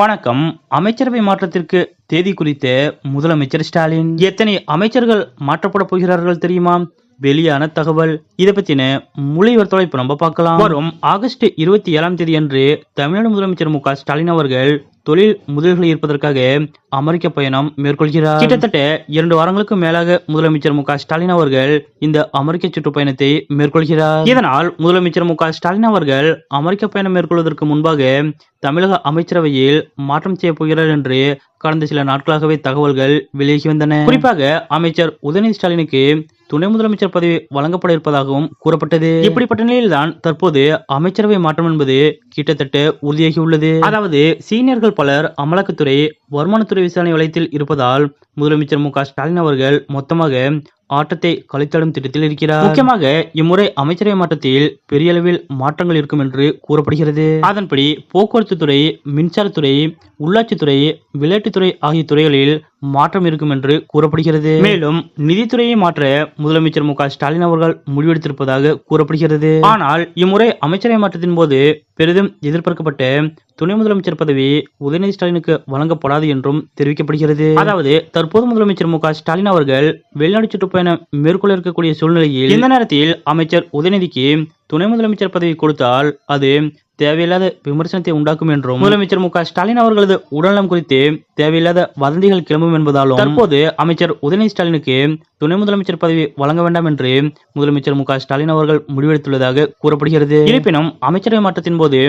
வணக்கம். அமைச்சரவை மாற்றத்திற்கு தேதி குறித்த முதலமைச்சர் ஸ்டாலின். எத்தனை அமைச்சர்கள் மாற்றப்பட போகிறார்கள் தெரியுமா? வெளியான தகவல். இதை பத்தின முழு விவரத்தை இப்ப நம்ம பார்க்கலாம். வரும் ஆகஸ்ட் 27ஆம் தேதி அன்று தமிழ்நாடு முதலமைச்சர் மு.க. ஸ்டாலின் அவர்கள் தொழில் முதலீடுகளை ஈர்ப்பதற்காக அமெரிக்க பயணம் மேற்கொள்கிறார். கிட்டத்தட்ட 2 வாரங்களுக்கு மேலாக முதலமைச்சர் மு.க. ஸ்டாலின் அவர்கள் இந்த அமெரிக்க சுற்றுப்பயணத்தை மேற்கொள்கிறார். இதனால் முதலமைச்சர் மு.க. ஸ்டாலின் அவர்கள் அமெரிக்க பயணம் மேற்கொள்வதற்கு முன்பாக தமிழக அமைச்சரவையில் மாற்றம் செய்ய போகிறார் என்று கடந்த சில நாட்களாகவே தகவல்கள் வெளியாகி வந்தன. குறிப்பாக அமைச்சர் உதயநிதி ஸ்டாலினுக்கு துணை முதலமைச்சர் பதவி வழங்கப்பட இருப்பதாகவும் கூறப்பட்டது. இப்படிப்பட்ட நிலையில்தான் தற்போது அமைச்சரவை மாற்றம் என்பது கிட்டத்தட்ட உறுதியாகி உள்ளது. அதாவது சீனியர்கள் பலர் அமலாக்கத்துறை, வருமானத்துறை விசாரணை வளையத்தில் இருப்பதால் முதலமைச்சர் மு.க. ஸ்டாலின் அவர்கள் மொத்தமாக ஆட்டத்தை கழித்தடும் திட்டத்தில் இருக்கிறார். முக்கியமாக இம்முறை அமைச்சரவை மாற்றத்தில் பெரிய அளவில் மாற்றங்கள் இருக்கும் என்று கூறப்படுகிறது. அதன்படி போக்குவரத்து துறை, மின்சாரத்துறை, உள்ளாட்சித்துறை, விளையாட்டுத்துறை ஆகிய துறைகளில் மாற்றம் இருக்கும் என்று கூறப்படுகிறது. மேலும் நிதித்துறையை மாற்ற முதலமைச்சர் மு.க. ஸ்டாலின் அவர்கள் முடிவெடுத்திருப்பதாக கூறப்படுகிறது. ஆனால் இம்முறை அமைச்சரவை மாற்றத்தின் போது பெரிதும் எதிர்பார்க்கப்பட்ட துணை முதலமைச்சர் பதவி உதயநிதி ஸ்டாலினுக்கு வழங்கப்படாது என்றும் தெரிவிக்கப்படுகிறது. அதாவது தற்போது முதலமைச்சர் மு.க. ஸ்டாலின் அவர்கள் வெளிநாடு சுற்றுப்பயணம் மேற்கொள்ள இருக்கக்கூடிய சூழ்நிலையில் இந்த நேரத்தில் அமைச்சர் உதயநிதிக்கு துணை முதலமைச்சர் பதவி கொடுத்தால் அது தேவையில்லாத விமர்சனத்தை உண்டாக்கும் என்றும் முதலமைச்சர் மு.க. ஸ்டாலின் அவர்களது உடல்நலம் குறித்து தேவையில்லாத வதந்திகள் கிளம்பும் என்பதாலும் தற்போது அமைச்சர் உதயநிதி ஸ்டாலினுக்கு துணை முதலமைச்சர் பதவி வழங்க வேண்டாம் என்று முதலமைச்சர் மு.க. ஸ்டாலின் அவர்கள் முடிவெடுத்துள்ளதாக கூறப்படுகிறது. இருப்பினும் அமைச்சரவை மாற்றத்தின் போது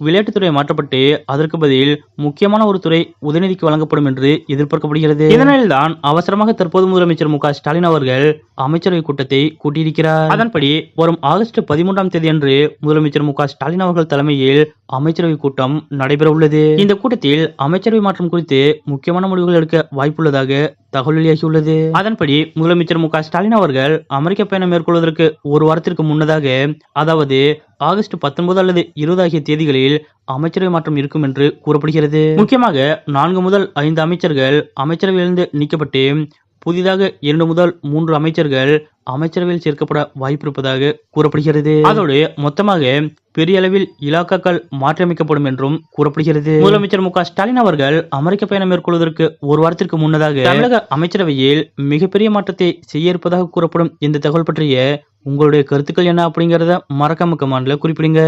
விளையாட்டுத்துறை மாற்றப்பட்டு அதற்கு பதில் முக்கியமான ஒரு துறை உதயநிதிக்கு வழங்கப்படும் என்று எதிர்பார்க்கப்படுகிறது. இதனால்தான் அவசரமாக தற்போது முதலமைச்சர் மு.க. ஸ்டாலின் அவர்கள் அமைச்சரவை கூட்டத்தை கூட்டியிருக்கிறார். அதன்படி வரும் ஆகஸ்ட் 13ஆம் தேதி அன்று முதலமைச்சர் மு.க. ஸ்டாலின் அவர்கள் தலைமையில் அமைச்சரவை கூட்டம் நடைபெற உள்ளது. இந்த கூட்டத்தில் அமைச்சரவை மாற்றம் குறித்து முக்கியமான முடிவுகள் எடுக்க வாய்ப்புள்ளதாக தகவல் வெளியாகியுள்ளது. அதன்படி முதலமைச்சர் மு.க. ஸ்டாலின் அவர்கள் அமெரிக்க பயணம் மேற்கொள்வதற்கு ஒரு வாரத்திற்கு முன்னதாக, அதாவது ஆகஸ்ட் 19 அல்லது 20 ஆகிய தேதிகளில் அமைச்சரவை மாற்றம் இருக்கும் என்று கூறப்படுகிறது. முக்கியமாக 4 முதல் 5 அமைச்சர்கள் அமைச்சரவையிலிருந்து நீக்கப்பட்டு புதிதாக 2 முதல் 3 அமைச்சர்கள் அமைச்சரவையில் சேர்க்கப்பட வாய்ப்பிருப்பதாக கூறப்படுகிறது. அதோடு மொத்தமாக பெரிய அளவில் இலாக்காக்கள் மாற்றியமைக்கப்படும் என்றும் கூறப்படுகிறது. முதலமைச்சர் மு.க. ஸ்டாலின் அவர்கள் அமெரிக்க பயணம் மேற்கொள்வதற்கு ஒரு வாரத்திற்கு முன்னதாக தமிழக அமைச்சரவையில் மிகப்பெரிய மாற்றத்தை செய்ய இருப்பதாக கூறப்படும் இந்த தகவல் பற்றிய உங்களுடைய கருத்துக்கள் என்ன அப்படிங்கறத மறக்காம கமெண்ட்ல குறிப்பிடுங்க.